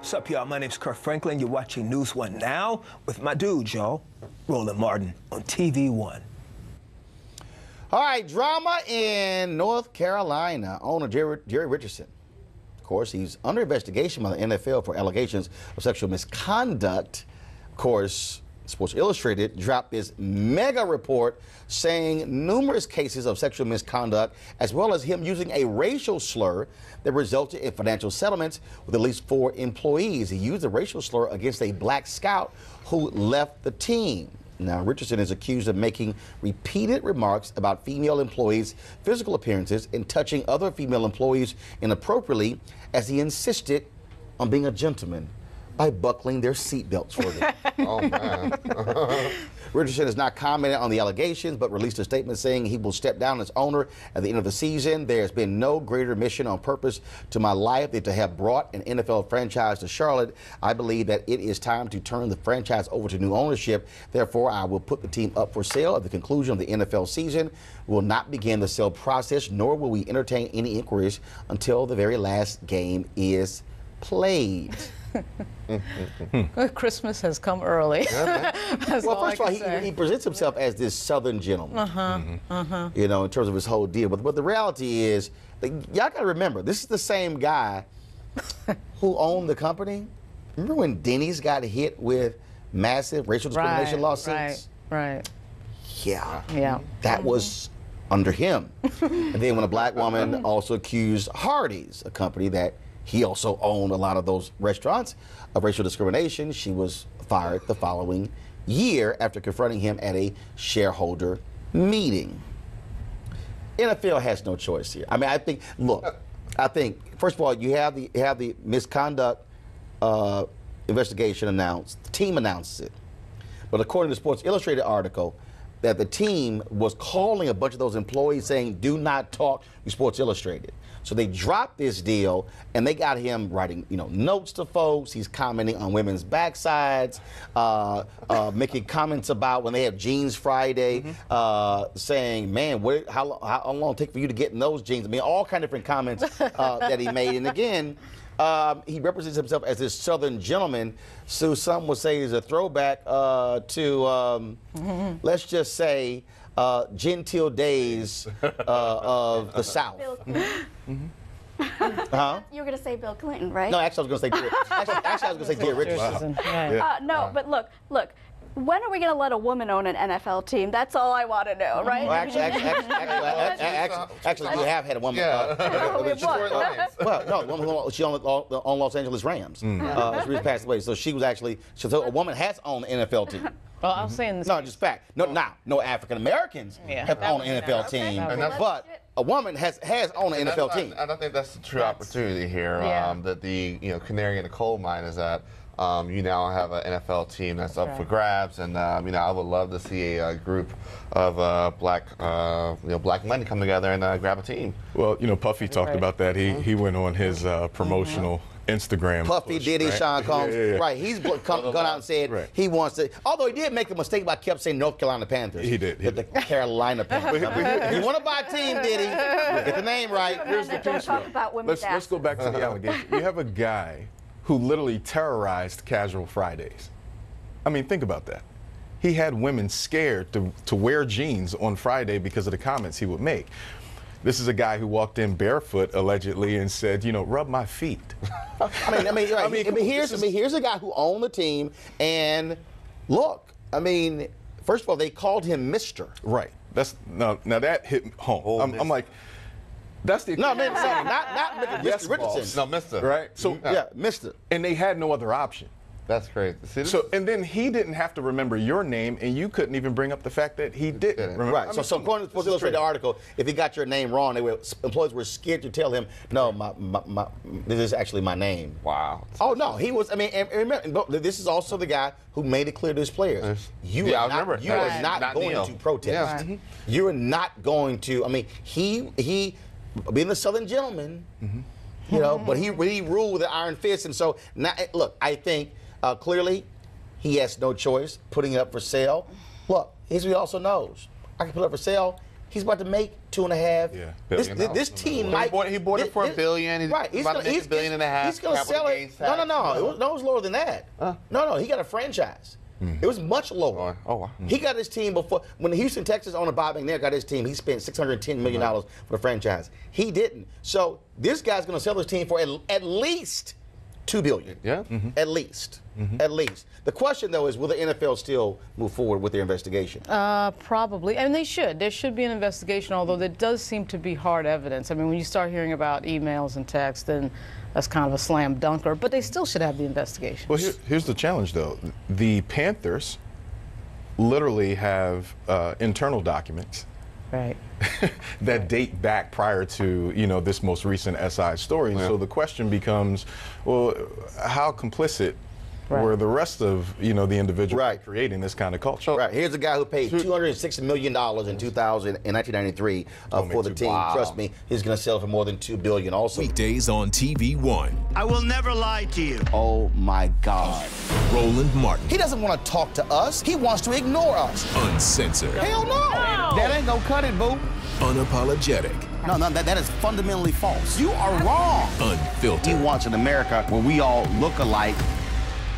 What's up, y'all? My name's Kurt Franklin. You're watching NewsOne Now with my dude, y'all, Roland Martin on TV One. All right, drama in North Carolina. Owner Jerry Richardson. Of course, he's under investigation by the NFL for allegations of sexual misconduct. Of course, Sports Illustrated dropped this mega report saying numerous cases of sexual misconduct, as well as him using a racial slur that resulted in financial settlements with at least 4 employees. He used a racial slur against a black scout who left the team. Now, Richardson is accused of making repeated remarks about female employees' physical appearances and touching other female employees inappropriately, as he insisted on being a gentleman by buckling their seatbelts for them. Oh, man. Richardson has not commented on the allegations, but released a statement saying he will step down as owner at the end of the season. There has been no greater mission on purpose to my life than to have brought an NFL franchise to Charlotte. I believe that it is time to turn the franchise over to new ownership. Therefore, I will put the team up for sale at the conclusion of the NFL season. We will not begin the sale process, nor will we entertain any inquiries until the very last game is played. Christmas has come early. Well, first of all, he presents himself as this Southern gentleman, you know, in terms of his whole deal. But the reality is, y'all got to remember, this is the same guy who owned the company. Remember when Denny's got hit with massive racial discrimination lawsuits? Right. Yeah. That was under him. And then when a black woman also accused Hardee's, a company that he also owned a lot of those restaurants, of racial discrimination, she was fired the following year after confronting him at a shareholder meeting. NFL has no choice here. I mean, I think, first of all, you have the misconduct investigation announced. The team announces it. But according to the Sports Illustrated article, that the team was calling a bunch of those employees saying, do not talk to Sports Illustrated. So they dropped this deal, and they got him writing, notes to folks. He's commenting on women's backsides, making comments about when they have Jeans Friday, saying, man, how long will it take for you to get in those jeans? I mean, all kind of different comments that he made. And again, he represents himself as this Southern gentleman, so some would say is a throwback to, let's just say, genteel days of the South. You were going to say Bill Clinton, right? No, actually, I was going to say I was going to say Jerry Richardson. No, but look. When are we going to let a woman own an NFL team? That's all I want to know, right? Well, actually, you have had a woman. She owned Los Angeles Rams. She passed away, so she was actually. So a woman has owned the NFL team. Well, I was saying no, just fact. No African Americans have owned an NFL team, but a woman has owned an NFL team. And I think that's the true opportunity here. That the canary in the coal mine is that. You now have an NFL team that's up for grabs, and I would love to see a group of black men come together and grab a team. Well, Puffy talked about that. He went on his promotional Instagram. Puffy, Diddy, Sean Combs. Right, he's gone out and said he wants to. Although he did make a mistake by kept saying North Carolina Panthers. He did. The Carolina Panthers. You want to buy a team, Diddy? Get the name right. Here's the piece. Let's go back to the allegation. You have a guy who literally terrorized Casual Fridays. I mean, think about that. He had women scared to wear jeans on Friday because of the comments he would make. This is a guy who walked in barefoot, allegedly, and said, rub my feet. Here's a guy who owned the team, and look, first of all, they called him Mr. Right. Now that hit home. I'm like, that's the not Mr. Richardson. No, Mr. Right? So Mr. And they had no other option. That's crazy. And then he didn't have to remember your name, and you couldn't even bring up the fact that he didn't. Right. So according to the Sports Illustrated article, if he got your name wrong, employees were scared to tell him, no, this is actually my name. Wow. Oh no, he was. Remember, this is also the guy who made it clear to his players. You are not going to protest. You are not going to. He being a Southern gentleman, but he ruled with an iron fist, and so now look, I think. Clearly, he has no choice putting it up for sale. Look, he also knows I can put it up for sale, He's about to make $2.5 billion. This team He might. bought it for $1 billion. Right. He's about to make $1.5 billion. He's going to sell it. No. It was lower than that. No. He got a franchise. It was much lower. Oh, wow. He got his team before. When the Houston Texans owner Bob McNair got his team, he spent $610 million for the franchise. He didn't. So this guy's going to sell his team for at least $2 billion. Yeah. At least. At least. The question, though, is will the NFL still move forward with their investigation? Probably. I mean, they should. There should be an investigation, although there does seem to be hard evidence. I mean, when you start hearing about emails and texts, then that's kind of a slam dunker. But they still should have the investigation. Well, here's the challenge, though. The Panthers literally have internal documents that date back prior to, this most recent SI story. So the question becomes, well, how complicit were the rest of, the individuals creating this kind of culture? Right. Here's a guy who paid $260 million in 1993 for the team. Wow. Trust me, he's going to sell for more than $2 billion also. Weekdays on TV One. I will never lie to you. Oh, my God. Roland Martin. He doesn't want to talk to us. He wants to ignore us. Uncensored. Hell no. That ain't going to cut it, boo. Unapologetic. No, that is fundamentally false. You are wrong. Unfiltered. He wants an America where we all look alike.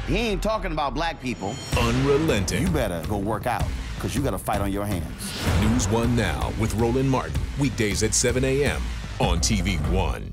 He ain't talking about black people. Unrelenting. You better go work out, because you got a fight on your hands. NewsOne Now with Roland Martin. Weekdays at 7 a.m. on TV One.